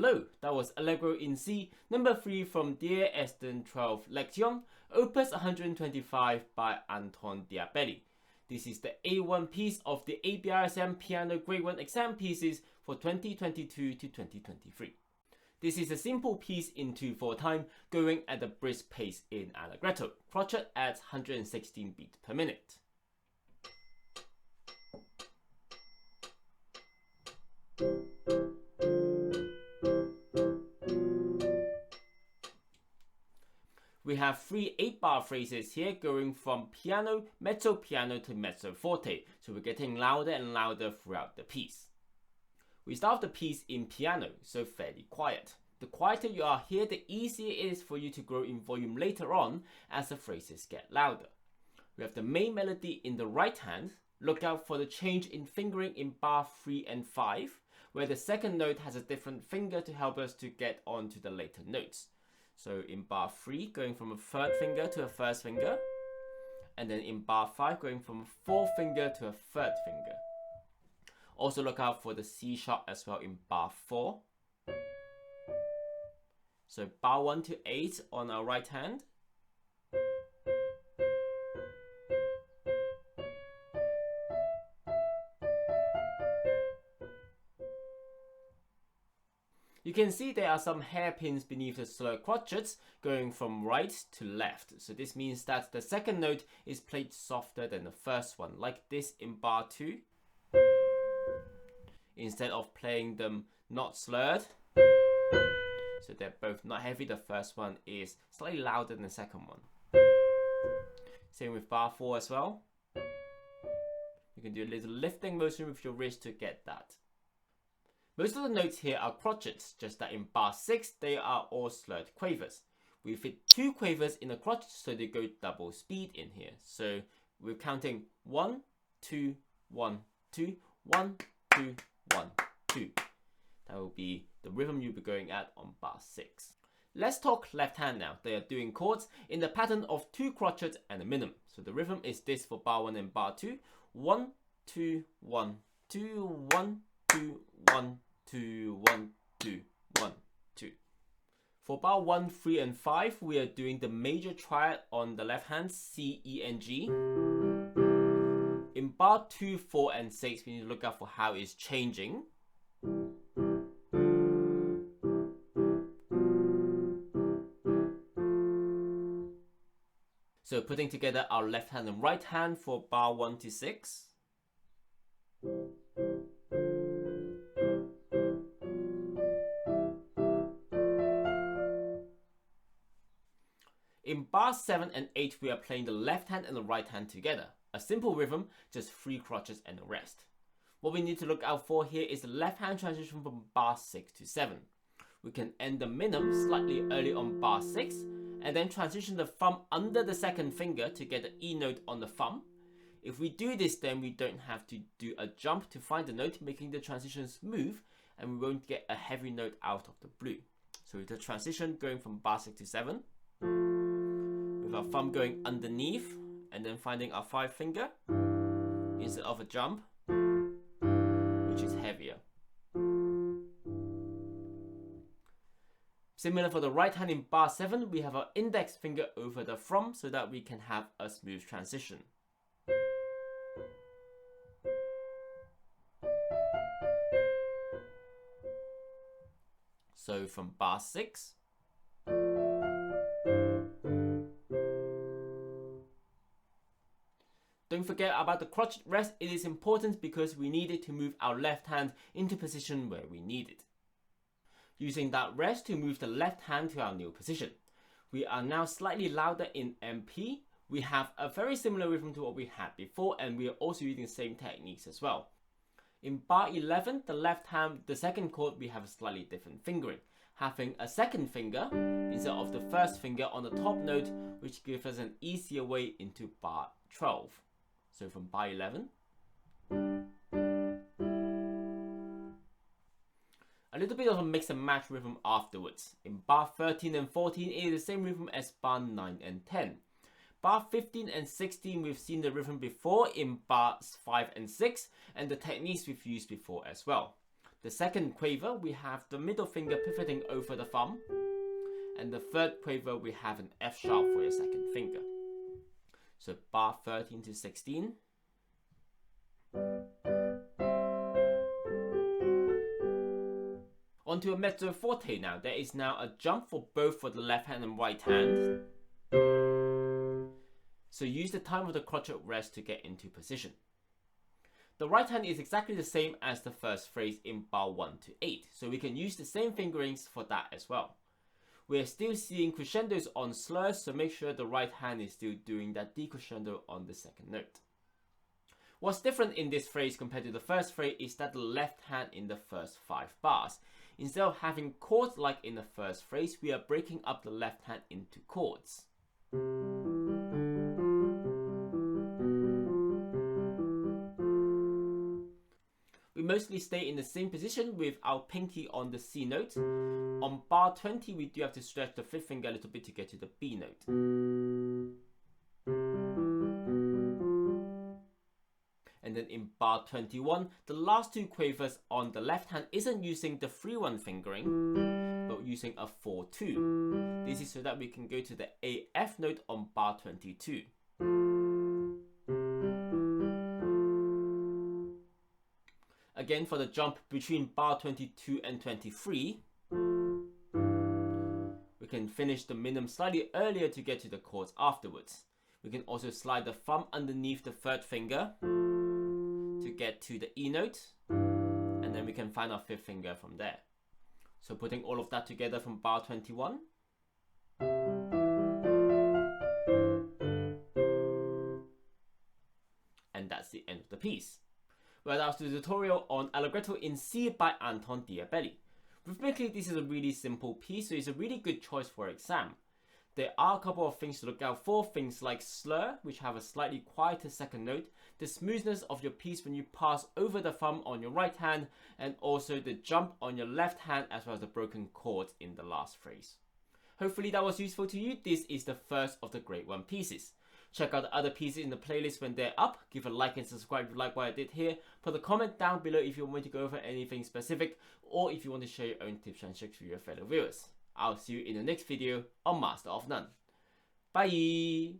Hello, that was Allegro in C, number 3 from Der ersten 12 Lectionen, opus 125 by Anton Diabelli. This is the A1 piece of the ABRSM Piano Grade 1 exam pieces for 2022 to 2023. This is a simple piece in 2/4 time, going at a brisk pace in Allegretto, crotchet at 116 beats per minute. We have 3 8-bar phrases here going from piano, mezzo piano to mezzo forte, so we're getting louder and louder throughout the piece. We start the piece in piano, so fairly quiet. The quieter you are here, the easier it is for you to grow in volume later on as the phrases get louder. We have the main melody in the right hand. Look out for the change in fingering in bar 3 and 5, where the second note has a different finger to help us to get on to the later notes. So in bar 3, going from a 3rd finger to a 1st finger, and then in bar 5, going from a 4th finger to a 3rd finger. Also look out for the C sharp as well in bar 4. So bar 1 to 8 on our right hand. You can see there are some hairpins beneath the slur crotchets going from right to left. So this means that the second note is played softer than the first one, like this in bar 2. Instead of playing them not slurred, so they're both not heavy, the first one is slightly louder than the second one. Same with bar 4 as well. You can do a little lifting motion with your wrist to get that. Most of the notes here are crotchets, just that in bar 6 they are all slurred quavers. We fit 2 quavers in a crotchet, so they go double speed in here. So we're counting 1, 2, 1, 2, 1, 2, 1, 2. That will be the rhythm you'll be going at on bar 6. Let's talk left hand now. They are doing chords in the pattern of 2 crotchets and a minim. So the rhythm is this for bar 1 and bar 2. 1, 2, 1, 2, 1, 2, 1, 2, 1, 2, 1, 2. For bar 1, 3, and 5, we are doing the major triad on the left hand, C, E, and G. In bar 2, 4, and 6, we need to look out for how it's changing. So putting together our left hand and right hand for bar 1 to 6. In bar 7 and 8, we are playing the left hand and the right hand together. A simple rhythm, just 3 crotchets and a rest. What we need to look out for here is the left hand transition from bar 6 to 7. We can end the minim slightly early on bar 6, and then transition the thumb under the second finger to get the E note on the thumb. If we do this, then we don't have to do a jump to find the note, making the transition smooth, and we won't get a heavy note out of the blue. So with the transition going from bar 6 to 7, with our thumb going underneath, and then finding our 5th finger, instead of a jump, which is heavier. Similar for the right hand in bar 7, we have our index finger over the thumb so that we can have a smooth transition. So from bar 6, don't forget about the crotchet rest. It is important because we need it to move our left hand into position where we need it. Using that rest to move the left hand to our new position. We are now slightly louder in MP. We have a very similar rhythm to what we had before, and we are also using the same techniques as well. In bar 11, the left hand, the second chord, we have a slightly different fingering, having a second finger instead of the 1st finger on the top note, which gives us an easier way into bar 12. So from bar 11, a little bit of a mix and match rhythm afterwards. In bar 13 and 14, it is the same rhythm as bar 9 and 10. Bar 15 and 16, we've seen the rhythm before in bars 5 and 6, and the techniques we've used before as well. The second quaver, we have the middle finger pivoting over the thumb. And the third quaver, we have an F sharp for your second finger. So bar 13 to 16. Onto a mezzo forte now. There is now a jump for both for the left hand and right hand. So use the time of the crotchet rest to get into position. The right hand is exactly the same as the first phrase in bar 1 to 8, so we can use the same fingerings for that as well. We are still seeing crescendos on slurs, so make sure the right hand is still doing that decrescendo on the second note. What's different in this phrase compared to the first phrase is that the left hand in the first 5 bars. Instead of having chords like in the first phrase, we are breaking up the left hand into chords. We mostly stay in the same position with our pinky on the C note. On bar 20, we do have to stretch the fifth finger a little bit to get to the B note. And then in bar 21, the last two quavers on the left hand isn't using the 3-1 fingering, but using a 4-2. This is so that we can go to the AF note on bar 22. Again, for the jump between bar 22 and 23, we can finish the minimum slightly earlier to get to the chords afterwards. We can also slide the thumb underneath the third finger to get to the E note, and then we can find our fifth finger from there. So putting all of that together from bar 21. And that's the end of the piece. Well, that was the tutorial on Allegretto in C by Anton Diabelli. Rhythmically, this is a really simple piece, so it's a really good choice for exam. There are a couple of things to look out for, things like slur, which have a slightly quieter second note, the smoothness of your piece when you pass over the thumb on your right hand, and also the jump on your left hand, as well as the broken chords in the last phrase. Hopefully that was useful to you. This is the first of the Grade 1 pieces. Check out the other pieces in the playlist when they're up. Give a like and subscribe if you like what I did here. Put a comment down below if you want me to go over anything specific, or if you want to share your own tips and tricks with your fellow viewers. I'll see you in the next video on Master of None. Bye!